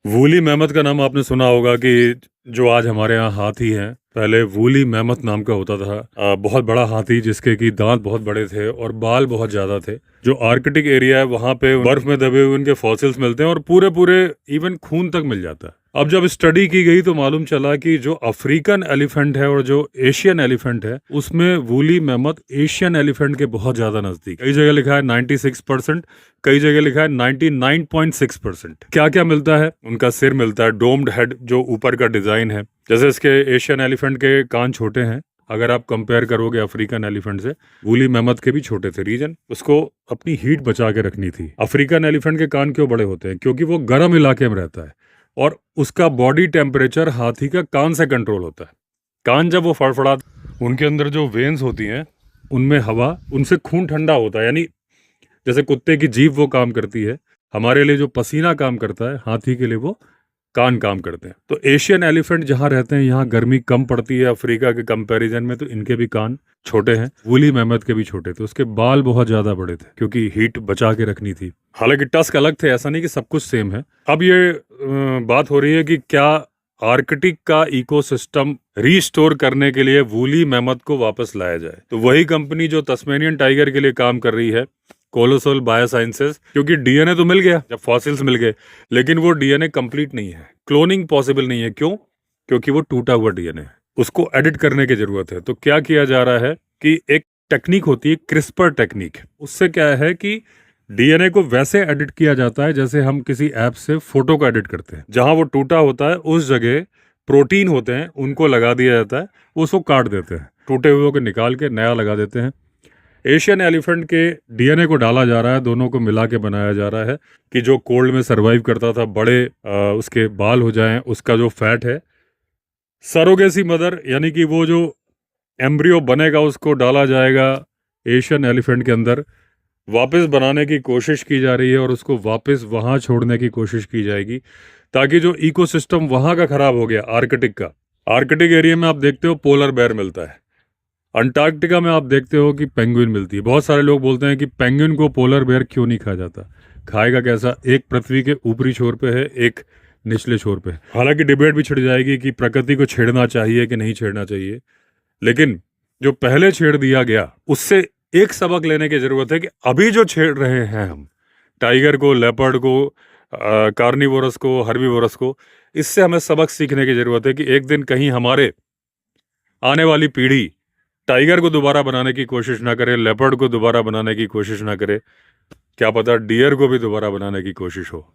Woolly mammoth का नाम आपने सुना होगा कि जो आज हमारे यहाँ हाथी हैं, पहले वूली मैमथ नाम का होता था। बहुत बड़ा हाथी जिसके की दांत बहुत बड़े थे और बाल बहुत ज्यादा थे। जो आर्कटिक एरिया है वहां पे बर्फ में दबे हुए उनके फॉसिल्स मिलते हैं और पूरे पूरे इवन खून तक मिल जाता है। अब जब स्टडी की गई तो मालूम चला कि जो अफ्रीकन एलिफेंट है और जो एशियन एलिफेंट है उसमें वूली मैमथ एशियन एलिफेंट के बहुत ज्यादा नजदीक। कई जगह लिखा है 96%, कई जगह लिखा है 99.6%। क्या क्या मिलता है? उनका सिर मिलता है, डोम्ड हेड जो ऊपर का डिजाइन है। जैसे इसके एशियन एलिफेंट के कान छोटे हैं, अगर आप कंपेयर करोगे अफ्रीकन एलिफेंट से। वूली मैमथ के भी छोटे थे। रीजन उसको अपनी हीट बचा के रखनी थी। अफ्रीकन एलिफेंट के कान क्यों बड़े होते हैं? क्योंकि वो गर्म इलाके में रहता है और उसका बॉडी टेम्परेचर हाथी का कान से कंट्रोल होता है। कान जब वो फड़फड़ा, उनके अंदर जो वेन्स होती हैं उनमें हवा, उनसे खून ठंडा होता है। यानी जैसे कुत्ते की जीभ वो काम करती है, हमारे लिए जो पसीना काम करता है, हाथी के लिए वो कान काम करते हैं। तो एशियन एलिफेंट जहाँ रहते हैं यहाँ गर्मी कम पड़ती है अफ्रीका के कंपैरिजन में, तो इनके भी कान छोटे हैं। वूली मैमथ के भी छोटे थे। उसके बाल बहुत ज्यादा बड़े थे क्योंकि हीट बचा के रखनी थी। हालांकि टस्क अलग थे, ऐसा नहीं कि सब कुछ सेम है। अब ये बात हो रही है कि क्या आर्कटिक का इकोसिस्टम रीस्टोर करने के लिए वूली मैमथ को वापस लाया जाए। तो वही कंपनी जो तस्मेनियन टाइगर के लिए काम कर रही है, कोलोसोल बायोसाइंसेस, क्योंकि डीएनए तो मिल गया जब फॉसिल्स मिल गए, लेकिन वो डीएनए कंप्लीट नहीं है। क्लोनिंग पॉसिबल नहीं है। क्यों? क्योंकि वो टूटा हुआ डीएनए है, उसको एडिट करने की जरूरत है। तो क्या किया जा रहा है कि एक टेक्निक होती है क्रिस्पर टेक्निक। उससे क्या है कि डीएनए को वैसे एडिट किया जाता है जैसे हम किसी ऐप से फोटो को एडिट करते हैं। जहां वो टूटा होता है उस जगह प्रोटीन होते हैं, उनको लगा दिया जाता है, उसको काट देते हैं, टूटे हुए को निकाल के नया लगा देते हैं। एशियन एलिफेंट के डीएनए को डाला जा रहा है, दोनों को मिला के बनाया जा रहा है कि जो कोल्ड में सरवाइव करता था, बड़े उसके बाल हो जाएं, उसका जो फैट है, सरोगेसी मदर यानी कि वो जो एम्ब्रियो बनेगा उसको डाला जाएगा एशियन एलिफेंट के अंदर। वापस बनाने की कोशिश की जा रही है और उसको वापस वहां छोड़ने की कोशिश की जाएगी, ताकि जो इकोसिस्टम वहां का खराब हो गया आर्कटिक का। आर्कटिक एरिया में आप देखते हो पोलर बेयर मिलता है, अंटार्कटिका में आप देखते हो कि पेंगुइन मिलती है। बहुत सारे लोग बोलते हैं कि पेंगुइन को पोलर बेयर क्यों नहीं खाया जाता। खाएगा कैसा? एक पृथ्वी के ऊपरी छोर पे है, एक निचले छोर पे है। हालांकि डिबेट भी छिड़ जाएगी कि प्रकृति को छेड़ना चाहिए कि नहीं छेड़ना चाहिए, लेकिन जो पहले छेड़ दिया गया उससे एक सबक लेने की जरूरत है कि अभी जो छेड़ रहे हैं हम, टाइगर को, लेपर्ड को, कार्निवोरस को, हर्बीवोरस को, इससे हमें सबक सीखने की जरूरत है कि एक दिन कहीं हमारे आने वाली पीढ़ी टाइगर को दोबारा बनाने की कोशिश ना करे, लेपर्ड को दोबारा बनाने की कोशिश ना करे, क्या पता डियर को भी दोबारा बनाने की कोशिश हो।